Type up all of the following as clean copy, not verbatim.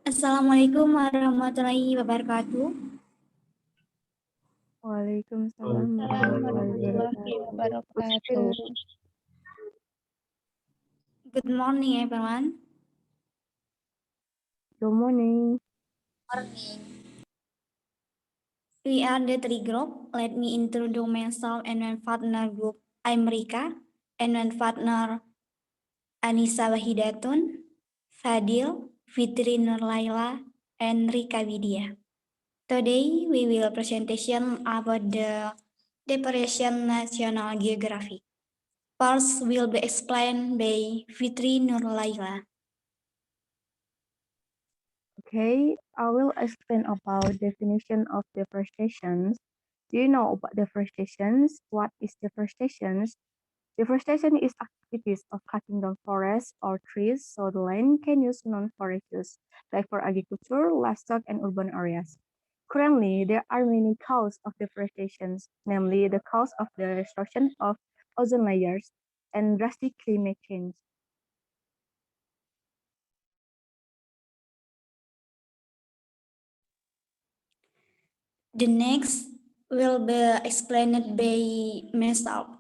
Assalamualaikum warahmatullahi wabarakatuh. Waalaikumsalam warahmatullahi wabarakatuh. Good morning, everyone. Good morning. We are the three group. Let me introduce myself and my partner group. I'm Rika, and my partner Anissa Wahidatun, Fadil, Fitri Nurlaila, and Rika Widya. Today we will presentation about the Depression National Geography. First will be explained by Fitri Nurlaila. Okay, I will explain about definition of deforestation. Do you know about deforestation? What is deforestation? Deforestation is activities of cutting down forests or trees so the land can use non-forest use, like for agriculture, livestock, and urban areas. Currently, there are many causes of deforestation, namely the cause of the destruction of ozone layers and drastic climate change. The next will be explained by myself.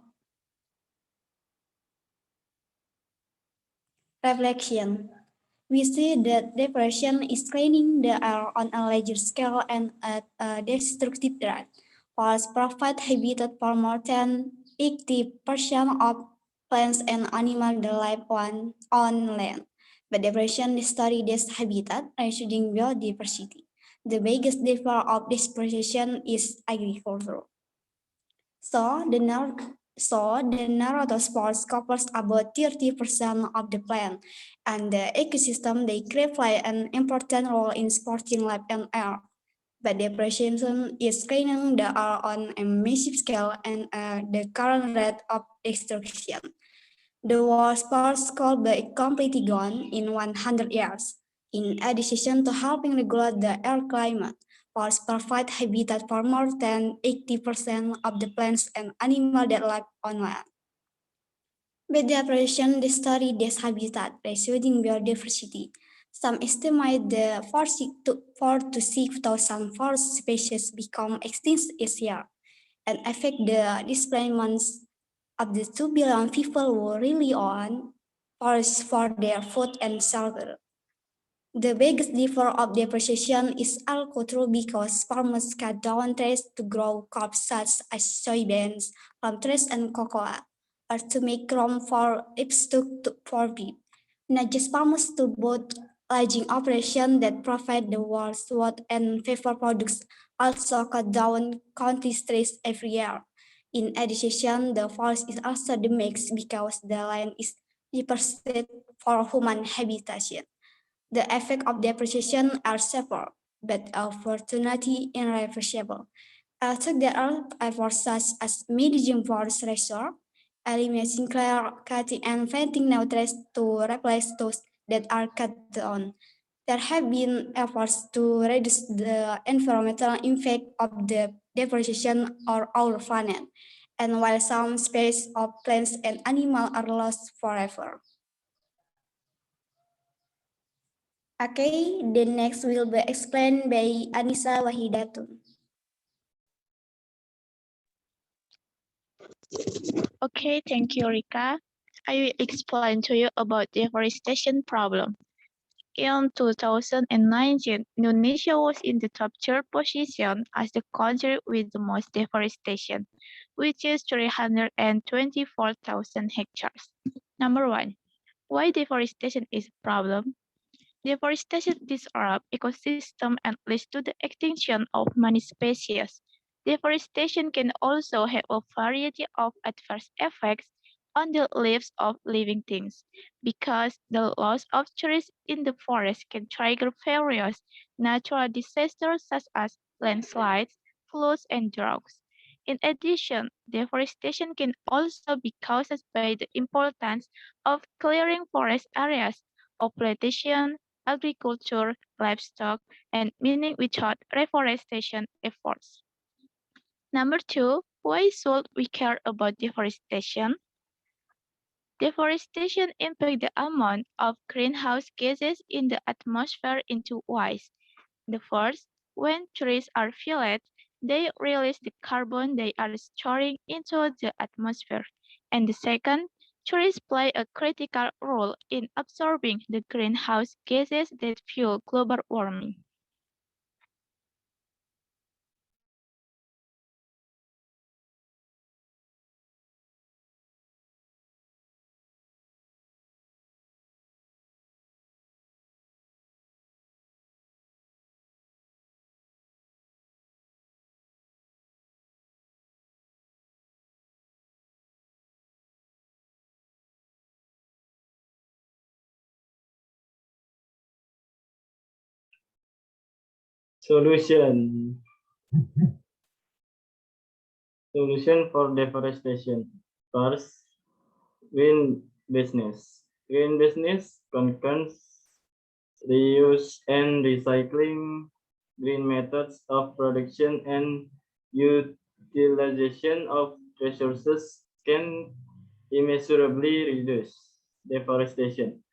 Reflection. We see that depression is draining the air on a larger scale and at a destructive rate. Forests provide habitat for more than 80% of plants and animals that live on land. But depression destroys this habitat, reducing biodiversity. The biggest driver of deforestation is agriculture. So the Naruto sports covers about 30% of the plant, and the ecosystem they create play an important role in supporting life and air. But depression is draining the air on a massive scale and the current rate of destruction. The world sports could be completely gone in 100 years. In addition to helping regulate the air climate, forests provide habitat for more than 80% of the plants and animals that live on land. With the operation, they study this habitat, reducing biodiversity. Some estimate the 4 to 6,000 forest species become extinct each year and affect the displacements of the 2 billion people who rely on forests for their food and shelter. The biggest driver of deforestation is agriculture because farmers cut down trees to grow crops such as soybeans, palm trees, and cocoa, or to make room for livestock for beef. Not just farmers to both larging operations that provide the world's wood and paper products also cut down countless trees every year. In addition, the forest is also the mix because the land is deforested for human habitation. The effects of depreciation are severe, but unfortunately irreversible. Although there are efforts such as managing forest resource, eliminating clear cutting and planting new trees to replace those that are cut down. There have been efforts to reduce the environmental impact of the deforestation on our planet, and while some species of plants and animals are lost forever. Okay, the next will be explained by Anissa Wahidatun. Okay, thank you, Rika. I will explain to you about deforestation problem. In 2019, Indonesia was in the top third position as the country with the most deforestation, which is 324,000 hectares. Number one, why deforestation is a problem? Deforestation disrupts ecosystem and leads to the extinction of many species. Deforestation can also have a variety of adverse effects on the lives of living things, because the loss of trees in the forest can trigger various natural disasters such as landslides, floods, and droughts. In addition, deforestation can also be caused by the importance of clearing forest areas, plantation, agriculture, livestock, and mining without reforestation efforts. Number two, why should we care about deforestation? Deforestation impacts the amount of greenhouse gases in the atmosphere in two ways. The first, when trees are felled, they release the carbon they are storing into the atmosphere. And the second, trees play a critical role in absorbing the greenhouse gases that fuel global warming. Solution for deforestation. First, green business. Green business concerns reuse and recycling, green methods of production and utilization of resources can immeasurably reduce deforestation.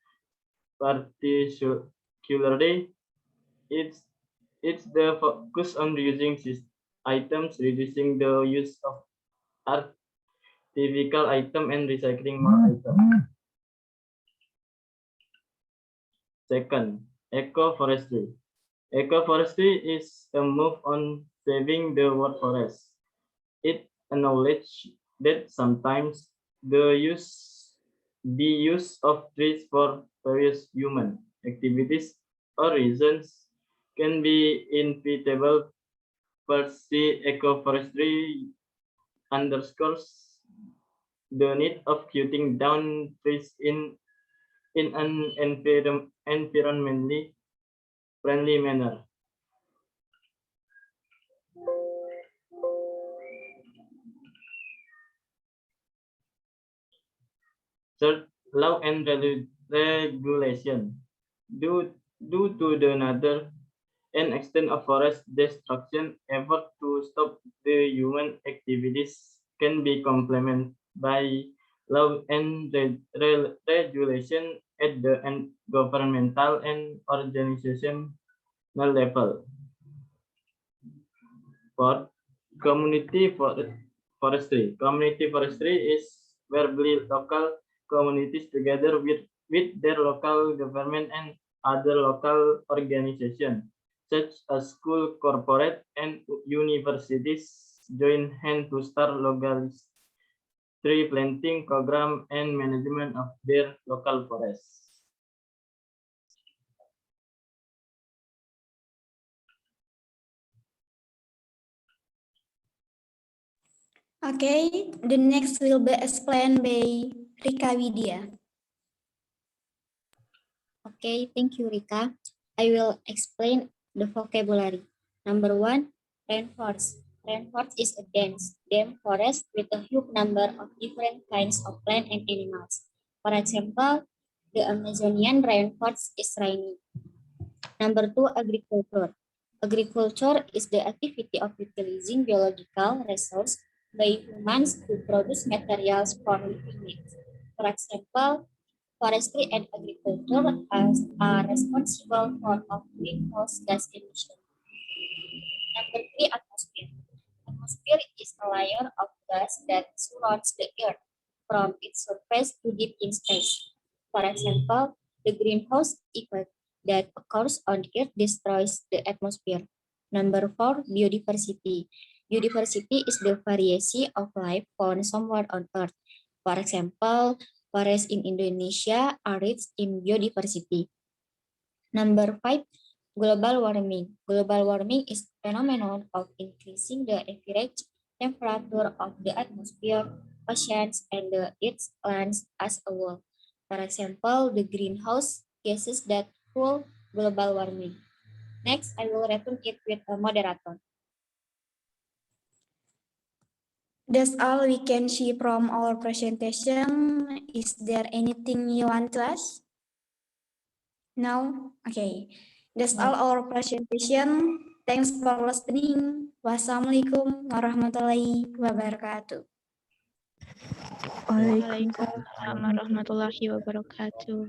Particularly, it's the focus on reusing items, reducing the use of artificial item and recycling more items. Second, ecoforestry. Ecoforestry is a move on saving the world forest. It acknowledges that sometimes the use of trees for various human activities or reasons can be inevitable. Pursue ecoforestry underscores the need of cutting down trees in an environmentally friendly manner. Third, law and regulation. Due to the nature and extent of forest destruction, effort to stop the human activities can be complemented by law and regulation at the governmental and organizational level. For forestry. Community forestry is where local communities together with their local government and other local organizations, such as school, corporate, and universities, join hands to start local tree planting program and management of their local forests. Okay, the next will be explained by Rika Widya. Okay, thank you, Rika. I will explain the vocabulary. Number 1, rainforest. Rainforest is a dense forest with a huge number of different kinds of plants and animals. For example, the Amazonian rainforest is rainy. Number 2, agriculture. Agriculture is the activity of utilizing biological resources by humans to produce materials for living needs. For example, forestry and agriculture are responsible for greenhouse gas emission. Number 3, atmosphere. Atmosphere is a layer of gas that surrounds the Earth from its surface to deep in space. For example, the greenhouse effect that occurs on the Earth destroys the atmosphere. Number 4, biodiversity. Biodiversity is the variety of life found somewhere on Earth. For example, forests in Indonesia are rich in biodiversity. Number 5, global warming. Global warming is a phenomenon of increasing the average temperature of the atmosphere, oceans, and the Earth's lands as a whole. For example, the greenhouse gases that fuel global warming. Next, I will return it with a moderator. That's all we can see from our presentation. Is there anything you want to ask? No? Okay. That's all our presentation. Thanks for listening. Wassalamualaikum warahmatullahi wabarakatuh. Waalaikumsalam warahmatullahi wabarakatuh.